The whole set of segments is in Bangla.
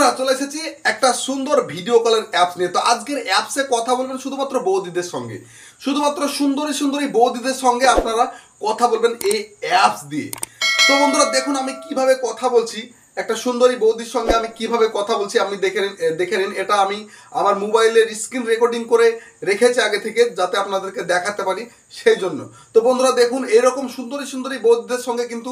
বন্ধুরা চলে এসেছি একটা সুন্দর ভিডিও কলের অ্যাপস নিয়ে। তো আজকের অ্যাপসে কথা বলবেন শুধুমাত্র বৌদিদের সঙ্গে, শুধুমাত্র সুন্দরী সুন্দরী বৌদিদের সঙ্গে আপনারা কথা বলবেন এই অ্যাপস দিয়ে। তো বন্ধুরা দেখুন আমি কিভাবে কথা বলছি, একটা সুন্দরী বৌদির সঙ্গে আমি কিভাবে কথা বলছি আপনি দেখে নিন। এটা আমি আমার মোবাইলের স্ক্রিন রেকর্ডিং করে রেখেছি আগে থেকে, যাতে আপনাদেরকে দেখাতে পারি সেই জন্য। তো বন্ধুরা দেখুন এরকম সুন্দরী সুন্দরী বৌদিদের সঙ্গে কিন্তু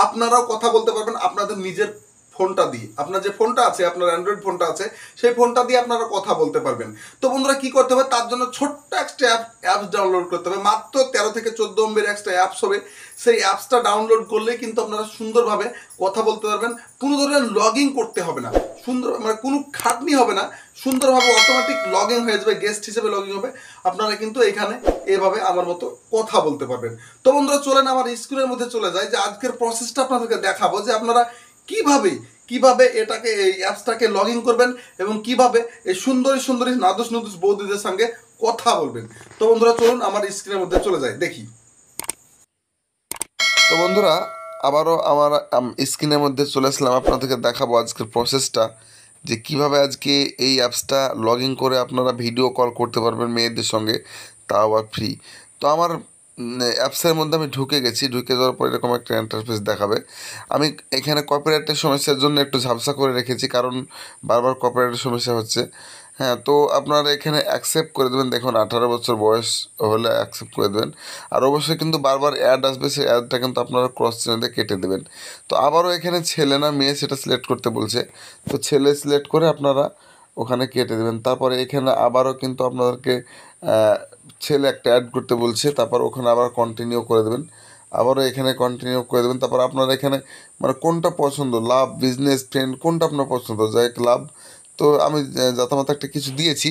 আপনারাও কথা বলতে পারবেন আপনাদের নিজের ফোনটা দিয়ে। আপনার যে ফোনটা আছে, আপনার অ্যান্ড্রয়েড ফোনটা আছে, সেই ফোনটা দিয়ে আপনারা কথা বলতে পারবেন। তো বন্ধুরা কি করতে হবে, তার জন্য ছোট্ট একটা অ্যাপস ডাউনলোড করতে হবে। মাত্র 13 থেকে 14 MB একটা অ্যাপস হবে। সেই অ্যাপসটা ডাউনলোড করলেই কিন্তু আপনারা সুন্দরভাবে কথা বলতে পারবেন। কোনো ধরনের লগ ইন করতে হবে না, সুন্দর মানে কোনো খাটনি হবে না, সুন্দরভাবে অটোমেটিক লগ ইন হয়ে যাবে, গেস্ট হিসেবে লগ ইন হবে। আপনারা কিন্তু এখানে এভাবে আমার মতো কথা বলতে পারবেন। তো বন্ধুরা চলেন আমার স্ক্রিনের মধ্যে চলে যায়, যে আজকের প্রসেসটা আপনাদেরকে দেখাবো, যে আপনারা কিভাবে এটাকে এই অ্যাপসটাকে লগ ইন করবেন এবং কিভাবে এই সুন্দরী সুন্দরী নাদুস নুদুস বৌদিদের সঙ্গে কথা বলবেন। তো বন্ধুরা চলুন আমার স্ক্রিনের মধ্যে চলে যায়, দেখি। তো বন্ধুরা আবারও আমার স্ক্রিনের মধ্যে চলে আসলাম, আপনাদেরকে দেখাবো আজকের প্রসেসটা, যে কিভাবে আজকে এই অ্যাপসটা লগ ইন করে আপনারা ভিডিও কল করতে পারবেন মেয়েদের সঙ্গে, তাও আবার ফ্রি। তো আমার অ্যাপসের মধ্যে আমি ঢুকে গেছি, ঢুকে যাওয়ার পর এরকম একটা ইন্টারফেস দেখাবে। আমি এখানে কপিরাইটের সমস্যার জন্য একটু ঝাপসা করে রেখেছি, কারণ বারবার কপিরাইটের সমস্যা হচ্ছে। হ্যাঁ, তো আপনারা এখানে অ্যাকসেপ্ট করে দেবেন। দেখুন 18 বছর বয়স হলে অ্যাকসেপ্ট করে দেবেন। আর অবশ্যই কিন্তু বারবার অ্যাড আসবে, সেই অ্যাডটা কিন্তু আপনারা ক্রস চিহ্ন কেটে দেবেন। তো আবারও এখানে ছেলে না মেয়ে সেটা সিলেক্ট করতে বলছে, তো ছেলে সিলেক্ট করে আপনারা ওখানে কেটে দেবেন। তারপরে এখানে আবারও কিন্তু আপনাদেরকে ছেলে একটা অ্যাড করতে বলছে, তারপর ওখানে আবার কন্টিনিউ করে দেবেন, আবারও এখানে কন্টিনিউ করে দেবেন। তারপর আপনার এখানে মানে কোনটা পছন্দ, লাভ, বিজনেস, ফ্রেন্ড, কোনটা আপনার পছন্দ, যাই লাভ। তো আমি যাতামাতা একটা কিছু দিয়েছি,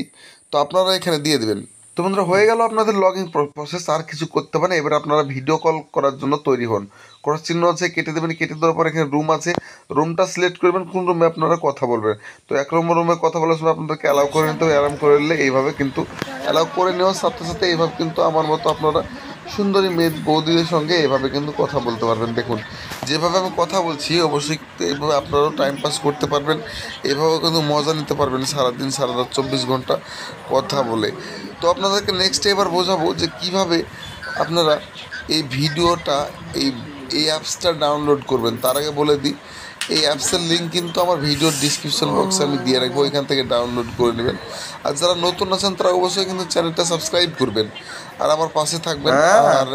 তো আপনারা এখানে দিয়ে দেবেন। তো বন্ধুরা হয়ে গেল আপনাদের লগ ইন প্রসেস, আর কিছু করতে হবে না। এবার আপনারা ভিডিও কল করার জন্য তৈরি হন। ক্রস চিহ্ন আছে, কেটে দেবেন। কেটে দেওয়ার পর এখানে রুম আছে, রুমটা সিলেক্ট করবেন কোন রুমে আপনারা কথা বলবেন। তো 1 নম্বর রুমে কথা বলার সময় আপনাদেরকে অ্যালাউ করে নিতে হবে। অ্যালাউ করে নিলে এইভাবে কিন্তু অ্যালাউ করে নেওয়ার সাথে সাথে এইভাবে কিন্তু আমার মতো আপনারা সুন্দরী মেয়ে বৌদিদের সঙ্গে এভাবে কিন্তু কথা বলতে পারবেন। দেখুন যেভাবে আমি কথা বলছি, অবশ্যই এইভাবে আপনারাও টাইম পাস করতে পারবেন, এভাবে কিন্তু মজা নিতে পারবেন সারাদিন সারা রাত 24 ঘন্টা কথা বলে। তো আপনাদেরকে নেক্সট এবার বোঝাবো যে কিভাবে আপনারা এই ভিডিওটা এই এই অ্যাপসটা ডাউনলোড করবেন। তার আগে বলে দিই, এই অ্যাপসের লিঙ্ক কিন্তু আমার ভিডিওর ডিসক্রিপশন বক্সে আমি দিয়ে রাখবো, ওইখান থেকে ডাউনলোড করে নেবেন। আর যারা নতুন আছেন তারা অবশ্যই কিন্তু চ্যানেলটা সাবস্ক্রাইব করবেন আর আমার পাশে থাকবেন। আর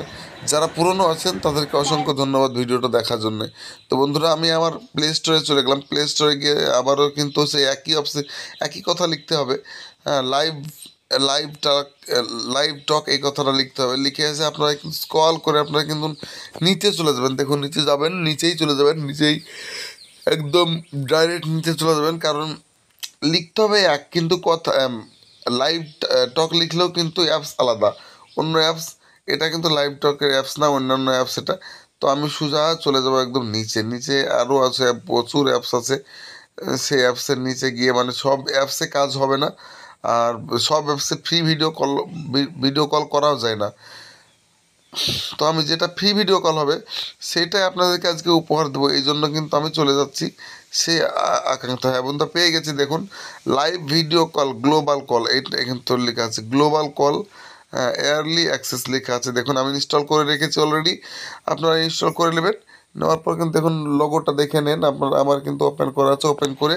যারা পুরনো আছেন তাদেরকে অসংখ্য ধন্যবাদ ভিডিওটা দেখার জন্য। তো বন্ধুরা আমি আমার প্লে স্টোরে চলে গেলাম। প্লে স্টোরে গিয়ে আবারও কিন্তু সেই একই অপশন, একই কথা লিখতে হবে। হ্যাঁ, লাইভ টক এই কথাটা লিখতে হবে। লিখে এসে আপনারা কিন্তু স্ক্রল করে আপনারা কিন্তু নিচে চলে যাবেন। দেখুন নিচে যাবেন, নিচেই চলে যাবেন, নিচেই একদম ডাইরেক্ট নিচে চলে যাবেন। কারণ লিখতে হবে এক, কিন্তু কথা লাইভ টক লিখলেও কিন্তু অ্যাপস আলাদা, অন্য অ্যাপস। এটা কিন্তু লাইভ টকের অ্যাপস না, অন্যান্য অ্যাপস এটা। তো আমি সোজা চলে যাবো একদম নিচে। নিচে আরও আছে, প্রচুর অ্যাপস আছে। সেই অ্যাপসের নিচে গিয়ে মানে সব অ্যাপসে কাজ হবে না, আর সব অ্যাপসে ফ্রি ভিডিও কল করাও যায় না। তো আমি যেটা ফ্রি ভিডিও কল হবে সেটাই আপনাদেরকে আজকে উপহার দেবো। এই জন্য কিন্তু আমি চলে যাচ্ছি সেই আকাঙ্ক্ষা। হ্যাঁ বন্ধুরা পেয়ে গেছি, দেখুন live video call global call, এইটা এখানে তো লেখা আছে গ্লোবাল কল এয়ারলি অ্যাক্সেস লেখা আছে। দেখুন আমি ইনস্টল করে রেখেছি অলরেডি, আপনারা ইনস্টল করে নেবেন। নেওয়ার পর কিন্তু দেখুন লোগোটা দেখে নেন আপনারা। আমার কিন্তু ওপেন করা আছে, ওপেন করে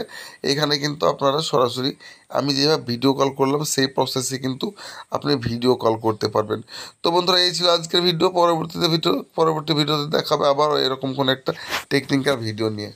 এখানে কিন্তু আপনারা সরাসরি আমি যেভাবে ভিডিও কল করলাম সেই প্রসেসে কিন্তু আপনি ভিডিও কল করতে পারবেন। তো বন্ধুরা এই ছিল আজকের ভিডিও। পরবর্তী ভিডিওতে দেখাবে আবার এরকম কোনো একটা টেকনিক্যাল ভিডিও নিয়ে।